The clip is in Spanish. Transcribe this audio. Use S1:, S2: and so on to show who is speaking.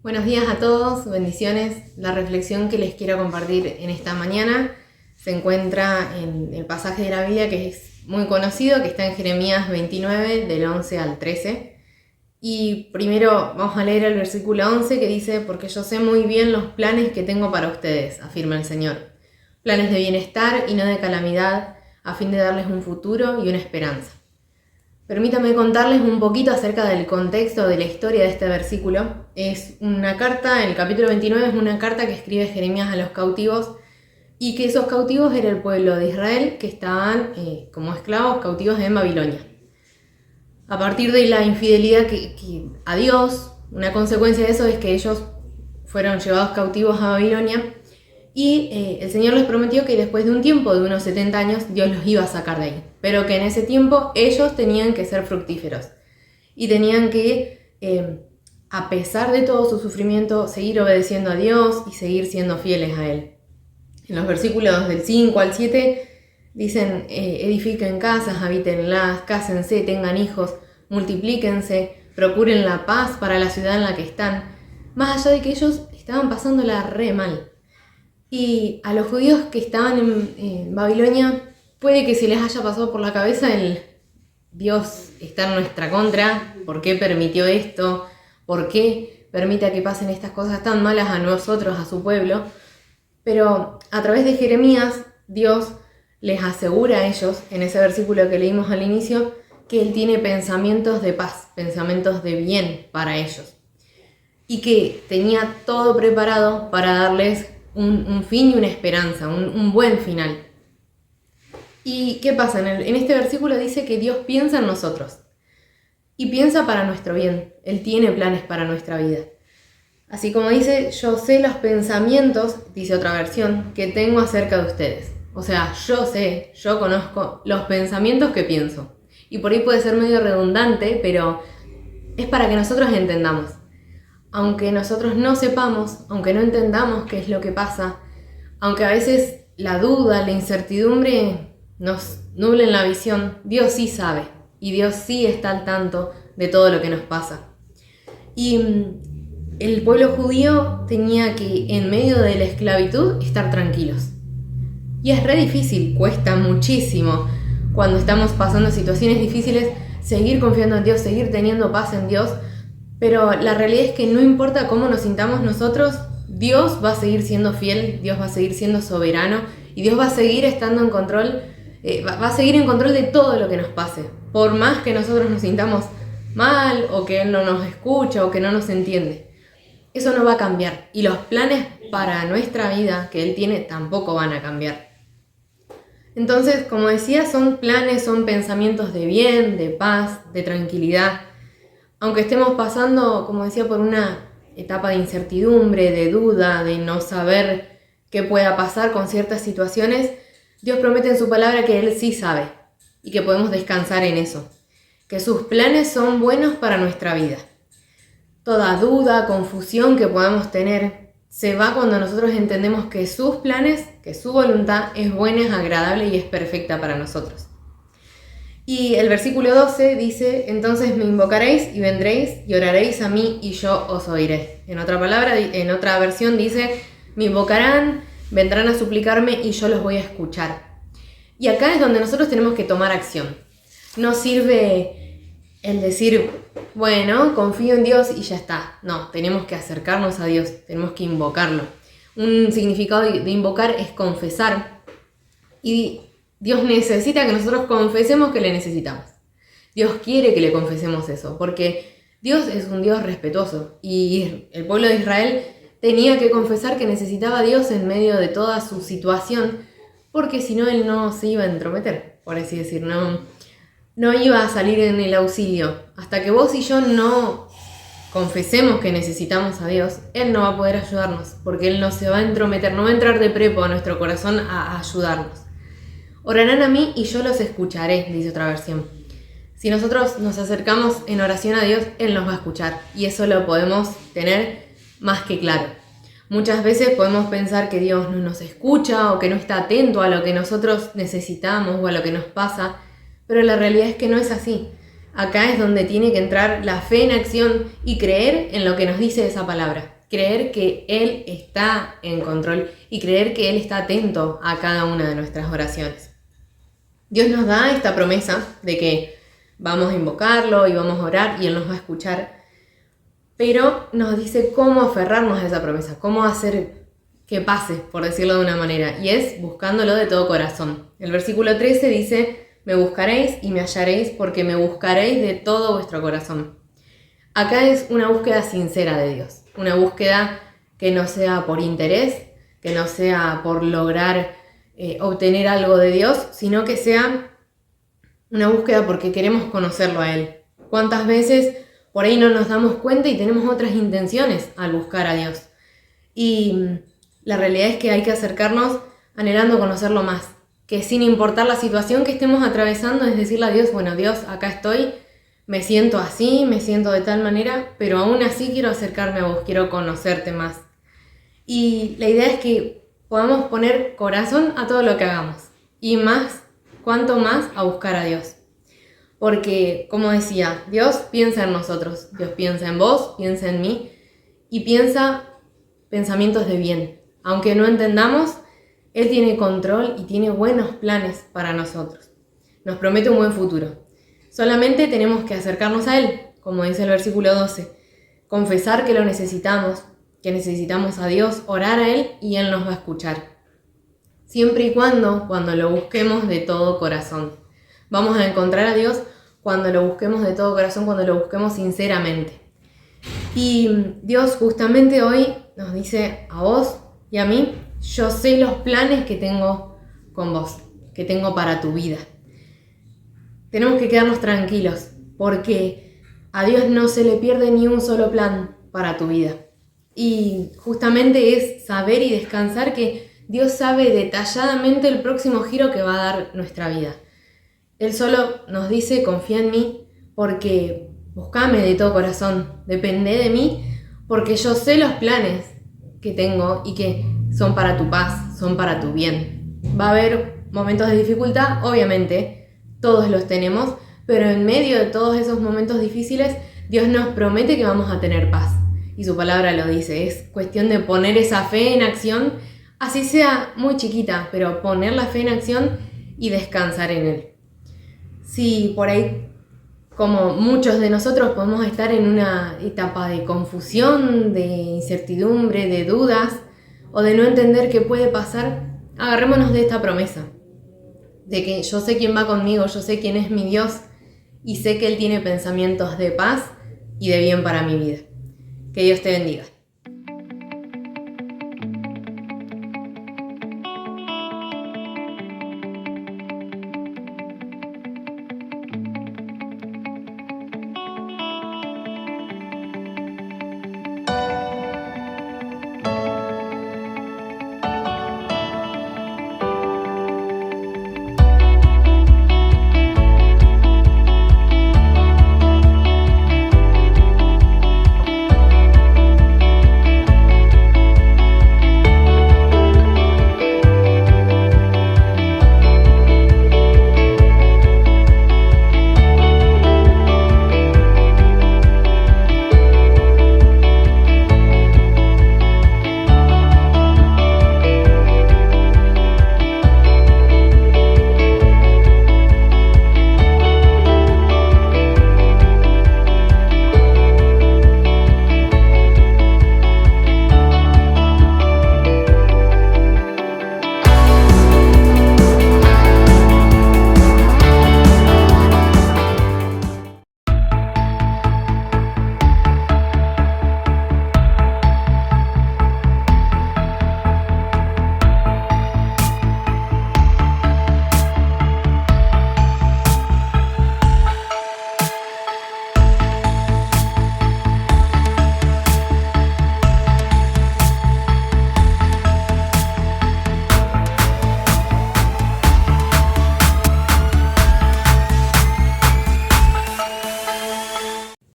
S1: Buenos días a todos, bendiciones. La reflexión que les quiero compartir en esta mañana se encuentra en el pasaje de la Biblia que es muy conocido, que está en Jeremías 29, del 11 al 13. Y primero vamos a leer el versículo 11 que dice: porque yo sé muy bien los planes que tengo para ustedes, afirma el Señor. Planes de bienestar y no de calamidad, a fin de darles un futuro y una esperanza. Permítame contarles un poquito acerca del contexto de la historia de este versículo. Es una carta, el capítulo 29 es una carta que escribe Jeremías a los cautivos, y que esos cautivos era el pueblo de Israel que estaban como esclavos cautivos en Babilonia. A partir de la infidelidad a Dios, una consecuencia de eso es que ellos fueron llevados cautivos a Babilonia, y el Señor les prometió que después de un tiempo de unos 70 años Dios los iba a sacar de ahí, pero que en ese tiempo ellos tenían que ser fructíferos y tenían que, a pesar de todo su sufrimiento, seguir obedeciendo a Dios y seguir siendo fieles a Él. En los versículos del 5 al 7 dicen: edifiquen casas, habítenlas, cásense, tengan hijos, multiplíquense, procuren la paz para la ciudad en la que están, más allá de que ellos estaban pasándola re mal. Y a los judíos que estaban en Babilonia, puede que se les haya pasado por la cabeza el: Dios está en nuestra contra, ¿por qué permitió esto? ¿Por qué permite que pasen estas cosas tan malas a nosotros, a su pueblo? Pero a través de Jeremías, Dios les asegura a ellos, en ese versículo que leímos al inicio, que Él tiene pensamientos de paz, pensamientos de bien para ellos. Y que tenía todo preparado para darles un fin y una esperanza, un buen final. ¿Y qué pasa? En este versículo dice que Dios piensa en nosotros y piensa para nuestro bien. Él tiene planes para nuestra vida. Así como dice: yo sé los pensamientos, dice otra versión, que tengo acerca de ustedes. O sea, yo conozco los pensamientos que pienso. Y por ahí puede ser medio redundante, pero es para que nosotros entendamos. Aunque nosotros no sepamos, aunque no entendamos qué es lo que pasa, aunque a veces la duda, la incertidumbre nos nublen la visión, Dios sí sabe y Dios sí está al tanto de todo lo que nos pasa. Y el pueblo judío tenía que, en medio de la esclavitud, estar tranquilos. Y es re difícil, cuesta muchísimo cuando estamos pasando situaciones difíciles seguir confiando en Dios, seguir teniendo paz en Dios. Pero la realidad es que no importa cómo nos sintamos nosotros, Dios va a seguir siendo fiel, Dios va a seguir siendo soberano y Dios va a seguir estando en control, va a seguir en control de todo lo que nos pase. Por más que nosotros nos sintamos mal o que Él no nos escucha o que no nos entiende. Eso no va a cambiar, y los planes para nuestra vida que Él tiene tampoco van a cambiar. Entonces, como decía, son planes, son pensamientos de bien, de paz, de tranquilidad. Aunque estemos pasando, como decía, por una etapa de incertidumbre, de duda, de no saber qué pueda pasar con ciertas situaciones, Dios promete en su palabra que Él sí sabe y que podemos descansar en eso, que sus planes son buenos para nuestra vida. Toda duda, confusión que podamos tener se va cuando nosotros entendemos que sus planes, que su voluntad es buena, es agradable y es perfecta para nosotros. Y el versículo 12 dice: entonces me invocaréis y vendréis y oraréis a mí y yo os oiré. En otra versión dice: me invocarán, vendrán a suplicarme y yo los voy a escuchar. Y acá es donde nosotros tenemos que tomar acción. No sirve el decir: bueno, confío en Dios y ya está. No, tenemos que acercarnos a Dios, tenemos que invocarlo. Un significado de invocar es confesar. Y Dios necesita que nosotros confesemos que le necesitamos. Dios quiere que le confesemos eso, porque Dios es un Dios respetuoso y el pueblo de Israel tenía que confesar que necesitaba a Dios en medio de toda su situación, porque si no, Él no se iba a entrometer, por así decir, no iba a salir en el auxilio. Hasta que vos y yo no confesemos que necesitamos a Dios, Él no va a poder ayudarnos, porque Él no se va a entrometer, no va a entrar de prepo a nuestro corazón a ayudarnos. Orarán a mí y yo los escucharé, dice otra versión. Si nosotros nos acercamos en oración a Dios, Él nos va a escuchar, y eso lo podemos tener más que claro. Muchas veces podemos pensar que Dios no nos escucha o que no está atento a lo que nosotros necesitamos o a lo que nos pasa, pero la realidad es que no es así. Acá es donde tiene que entrar la fe en acción y creer en lo que nos dice esa palabra. Creer que Él está en control y creer que Él está atento a cada una de nuestras oraciones. Dios nos da esta promesa de que vamos a invocarlo y vamos a orar y Él nos va a escuchar, pero nos dice cómo aferrarnos a esa promesa, cómo hacer que pase, por decirlo de una manera, y es buscándolo de todo corazón. El versículo 13 dice: me buscaréis y me hallaréis porque me buscaréis de todo vuestro corazón. Acá es una búsqueda sincera de Dios, una búsqueda que no sea por interés, que no sea por lograr obtener algo de Dios, sino que sea una búsqueda porque queremos conocerlo a Él. ¿Cuántas veces por ahí no nos damos cuenta y tenemos otras intenciones al buscar a Dios? Y la realidad es que hay que acercarnos anhelando conocerlo más, que sin importar la situación que estemos atravesando, es decirle a Dios: bueno, Dios, acá estoy, me siento así, me siento de tal manera, pero aún así quiero acercarme a vos, quiero conocerte más. Y la idea es que podamos poner corazón a todo lo que hagamos, y más, cuanto más a buscar a Dios. Porque, como decía, Dios piensa en nosotros, Dios piensa en vos, piensa en mí, y piensa pensamientos de bien. Aunque no entendamos, Él tiene control y tiene buenos planes para nosotros. Nos promete un buen futuro. Solamente tenemos que acercarnos a Él, como dice el versículo 12. Confesar que lo necesitamos, que necesitamos a Dios, orar a Él y Él nos va a escuchar. Siempre y cuando lo busquemos de todo corazón. Vamos a encontrar a Dios cuando lo busquemos de todo corazón, cuando lo busquemos sinceramente. Y Dios justamente hoy nos dice a vos y a mí: yo sé los planes que tengo con vos, que tengo para tu vida. Tenemos que quedarnos tranquilos, porque a Dios no se le pierde ni un solo plan para tu vida. Y justamente es saber y descansar que Dios sabe detalladamente el próximo giro que va a dar nuestra vida. Él solo nos dice: confía en mí, porque buscame de todo corazón, depende de mí, porque yo sé los planes que tengo y que son para tu paz, son para tu bien. Va a haber momentos de dificultad, obviamente, todos los tenemos, pero en medio de todos esos momentos difíciles, Dios nos promete que vamos a tener paz. Y su palabra lo dice, es cuestión de poner esa fe en acción, así sea muy chiquita, pero poner la fe en acción y descansar en Él. Si por ahí, como muchos de nosotros, podemos estar en una etapa de confusión, de incertidumbre, de dudas o de no entender qué puede pasar, agarrémonos de esta promesa, de que yo sé quién va conmigo, yo sé quién es mi Dios y sé que Él tiene pensamientos de paz y de bien para mi vida. Que Dios te bendiga.